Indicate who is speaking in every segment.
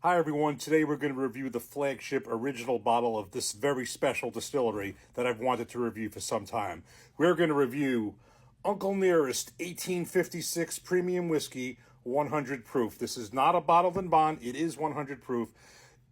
Speaker 1: Hi everyone, today we're going to review the flagship original bottle of this very special distillery that I've wanted to review for some time. We're going to review Uncle Nearest 1856 Premium Whiskey 100 proof. This is not a bottled and bond, it is 100 proof.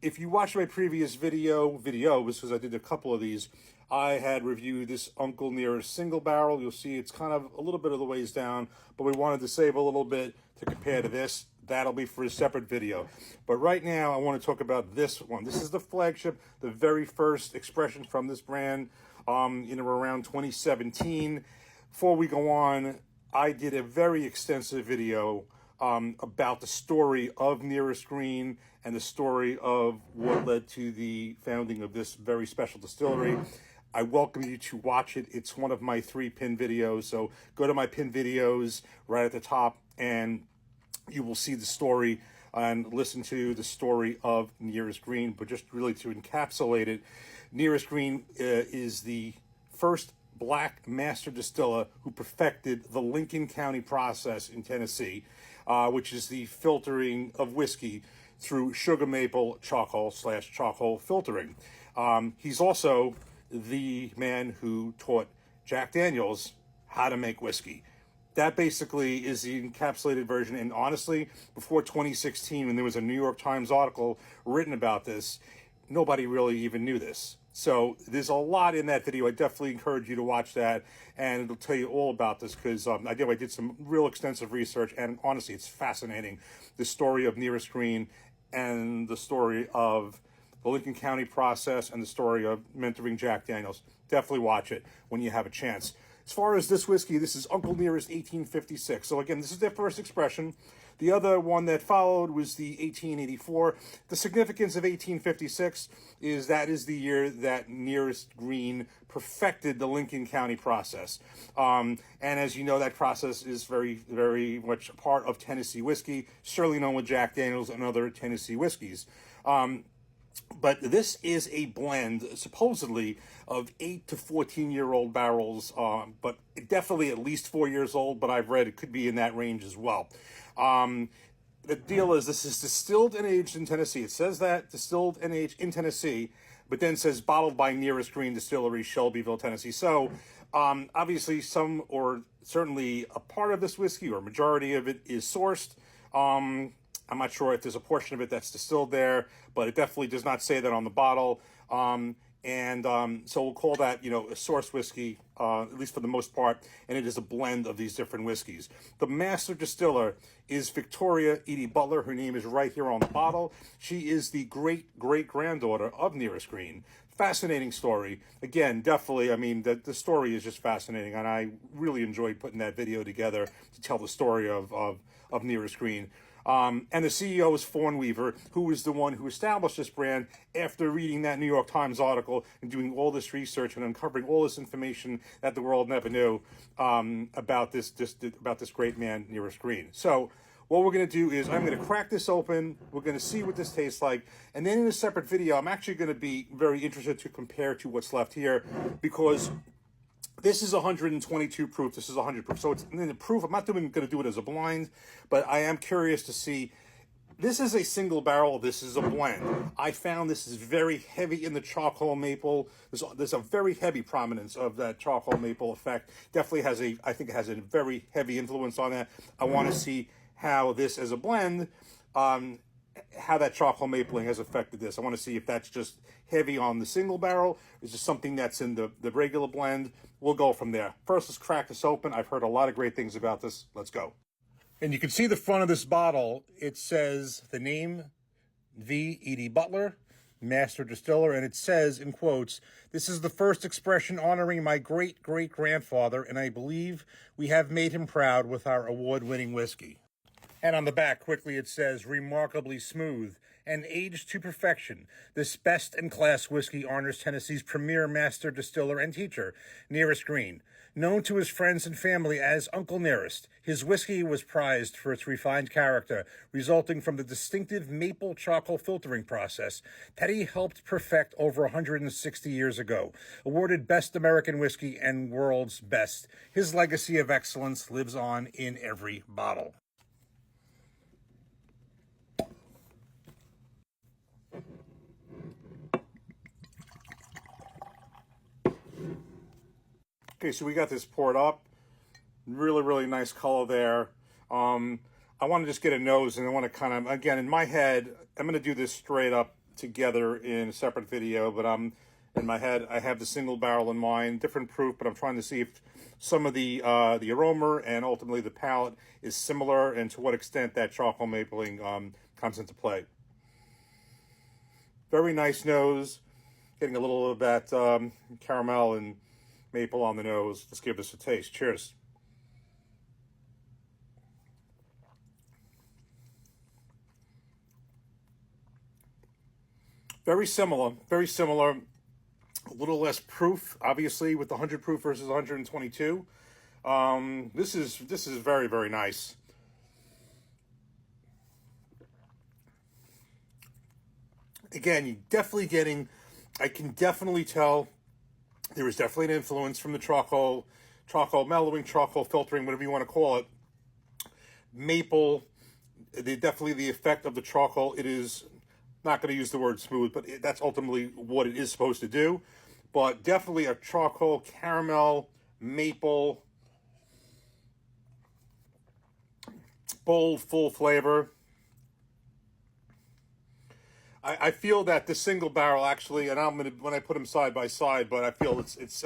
Speaker 1: If you watched my previous videos, because I did a couple of these, I had reviewed this Uncle Nearest single barrel. You'll see it's kind of a little bit of the ways down, but we wanted to save a little bit to compare to this. That'll be for a separate video. But right now, I want to talk about this one. This is the flagship, the very first expression from this brand, around 2017. Before we go on, I did a very extensive video about the story of Nearest Green and the story of what led to the founding of this very special distillery. I welcome you to watch it. It's one of my 3-pin videos, so go to my pin videos right at the top and you will see the story and listen to the story of Nearest Green. But just really to encapsulate it, Nearest Green is the first black master distiller who perfected the Lincoln County process in Tennessee, which is the filtering of whiskey through sugar maple charcoal/charcoal filtering. He's also the man who taught Jack Daniels how to make whiskey. That basically is the encapsulated version. And honestly, before 2016, when there was a New York Times article written about this, nobody really even knew this. So there's a lot in that video. I definitely encourage you to watch that, and it'll tell you all about this because I did some real extensive research, and honestly, it's fascinating. The story of Nearest Green and the story of the Lincoln County process and the story of mentoring Jack Daniels. Definitely watch it when you have a chance. As far as this whiskey, this is Uncle Nearest 1856. So again, this is their first expression. The other one that followed was the 1884. The significance of 1856 is that is the year that Nearest Green perfected the Lincoln County process. And as you know, that process is very, very much a part of Tennessee whiskey, certainly known with Jack Daniels and other Tennessee whiskeys. But this is a blend, supposedly, of 8 to 14-year-old barrels, but definitely at least 4 years old, but I've read it could be in that range as well. The deal is this is distilled and aged in Tennessee. It says that, distilled and aged in Tennessee, but then says bottled by Nearest Green Distillery, Shelbyville, Tennessee. So, obviously, some or certainly a part of this whiskey, or majority of it, is sourced. I'm not sure if there's a portion of it that's distilled there, but it definitely does not say that on the bottle. So we'll call that, a source whiskey, at least for the most part, and it is a blend of these different whiskeys. The master distiller is Victoria Edie Butler. Her name is right here on the bottle. She is the great-great-granddaughter of Nearest Green. Fascinating story. Again, definitely, the story is just fascinating, and I really enjoyed putting that video together to tell the story of Nearest Green. And the CEO is Fawn Weaver, who is the one who established this brand after reading that New York Times article and doing all this research and uncovering all this information that the world never knew about this great man, Nearest Green. So what we're going to do is I'm going to crack this open. We're going to see what this tastes like. And then in a separate video, I'm actually going to be very interested to compare to what's left here because this is 122 proof. This is 100 proof. So it's in the proof. I'm not going to do it as a blind, but I am curious to see. This is a single barrel. This is a blend. I found this is very heavy in the charcoal maple. There's a very heavy prominence of that charcoal maple effect. Definitely I think it has a very heavy influence on that. I want to see how this as a blend, how that charcoal mapling has affected this. I want to see if that's just heavy on the single barrel. Is just something that's in the regular blend. We'll go from there. First, let's crack this open. I've heard a lot of great things about this. Let's go. And you can see the front of this bottle. It says the name, V. Edie Butler, Master Distiller, and it says, in quotes, "This is the first expression honoring my great-great-grandfather, and I believe we have made him proud with our award-winning whiskey." And on the back, quickly, it says, "Remarkably smooth and aged to perfection. This best-in-class whiskey honors Tennessee's premier master distiller and teacher, Nearest Green. Known to his friends and family as Uncle Nearest, his whiskey was prized for its refined character, resulting from the distinctive maple charcoal filtering process that he helped perfect over 160 years ago. Awarded Best American Whiskey and World's Best, his legacy of excellence lives on in every bottle." Okay, so we got this poured up. Really, really nice color there. I want to just get a nose, and I want to kind of, again, in my head, I'm going to do this straight up together in a separate video, but in my head, I have the single barrel in mind, different proof, but I'm trying to see if some of the aroma and ultimately the palate is similar, and to what extent that charcoal mapling comes into play. Very nice nose, getting a little of that caramel and maple on the nose. Let's give this a taste. Cheers. Very similar, very similar. A little less proof, obviously, with the 100 proof versus 122. This is very, very nice. Again, you're definitely getting, I can definitely tell there is definitely an influence from the charcoal mellowing, charcoal filtering, whatever you want to call it. Maple, definitely the effect of the charcoal. It is, not going to use the word smooth, but that's ultimately what it is supposed to do. But definitely a charcoal, caramel, maple, bold, full flavor. I feel that the single barrel actually, and I'm gonna, when I put them side by side, but I feel it's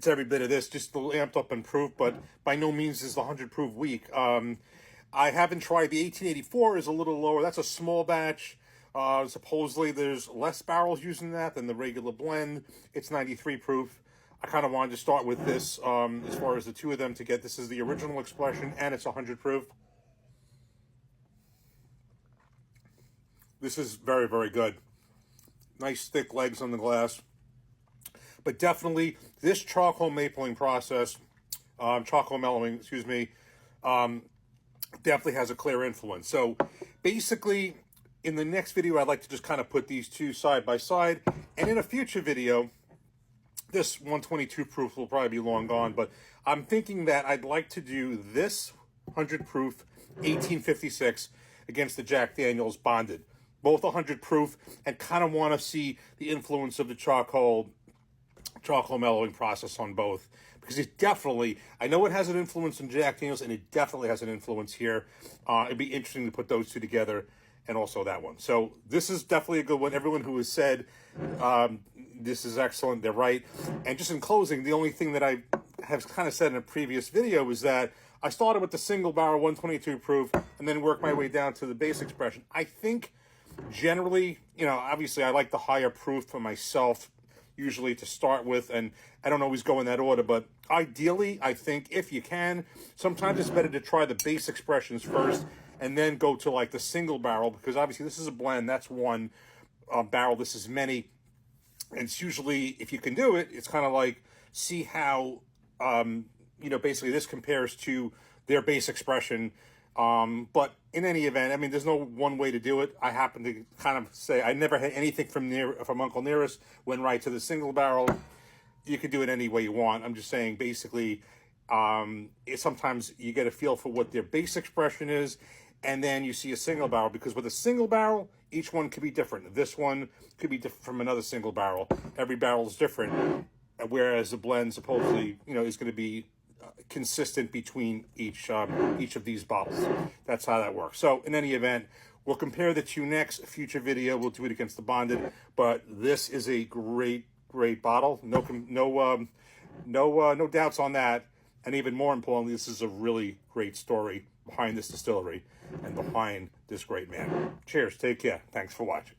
Speaker 1: every bit of this, just a little amped up and proof, but by no means is the 100 proof weak. I haven't tried the 1884, is a little lower. That's a small batch. Supposedly there's less barrels using that than the regular blend. It's 93 proof. I kind of wanted to start with this as far as the two of them to get, this is the original expression and it's 100 proof. This is very, very good. Nice thick legs on the glass. But definitely this charcoal mapling process, charcoal mellowing, excuse me, definitely has a clear influence. So basically, in the next video, I'd like to just kind of put these two side by side. And in a future video, this 122 proof will probably be long gone, but I'm thinking that I'd like to do this 100 proof 1856 against the Jack Daniel's Bonded. Both 100 proof, and kind of want to see the influence of the charcoal mellowing process on both. Because it definitely, I know it has an influence in Jack Daniel's, and it definitely has an influence here. It'd be interesting to put those two together, and also that one. So this is definitely a good one. Everyone who has said this is excellent, they're right. And just in closing, the only thing that I have kind of said in a previous video is that I started with the single barrel 122 proof, and then worked my way down to the base expression. I think generally, you know, obviously I like the higher proof for myself, usually to start with, and I don't always go in that order, but ideally, I think if you can, sometimes it's better to try the base expressions first and then go to like the single barrel, because obviously this is a blend, that's one barrel, this is many, and it's usually, if you can do it, it's kind of like, see how, you know, basically this compares to their base expression. But in any event, I mean, there's no one way to do it. I happen to kind of say I never had anything from Uncle Nearest, went right to the single barrel. You could do it any way you want. I'm just saying, basically, sometimes you get a feel for what their base expression is, and then you see a single barrel, because with a single barrel, each one could be different. This one could be different from another single barrel. Every barrel is different, whereas the blend supposedly, you know, is going to be consistent between each of these bottles. That's how that works. So in any event, we'll compare the two next. Future video, we'll do it against the Bonded, but this is a great bottle. No doubts on that. And even more importantly, this is a really great story behind this distillery and behind this great man. Cheers. Take care. Thanks for watching.